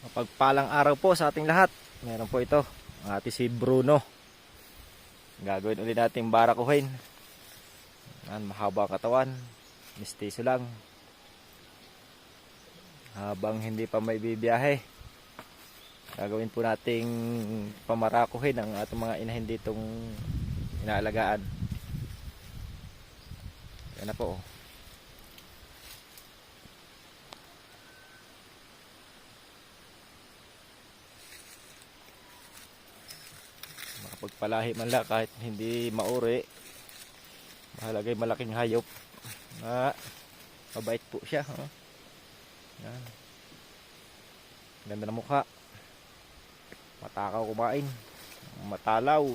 Mapagpalang araw po sa ating lahat. Meron po ito, ang ating si Bruno. Gagawin ulit natin barakuhin. Mahaba ang katawan, mistiso lang. Habang hindi pa may bibiyahe, gagawin po nating pamarakuhin ang ating mga inahin ditong inaalagaan. Yan na po. Makapagpalahi man lang kahit hindi mauri. Mahalagay malaking hayop. Mabait po siya. Yan. Ganda na mukha. Matakaw kumain. Matalaw.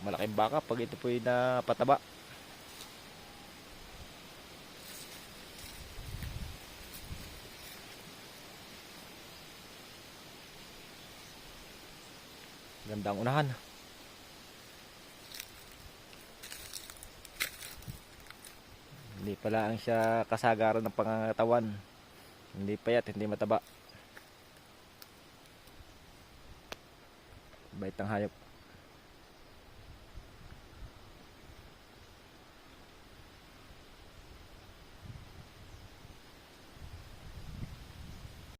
Malaking baka pag ito po yung napataba. Gandang unahan. Hindi pala ang siya kasagaran ng pangangatawan. Hindi payat, hindi mataba. Bait ng hayop.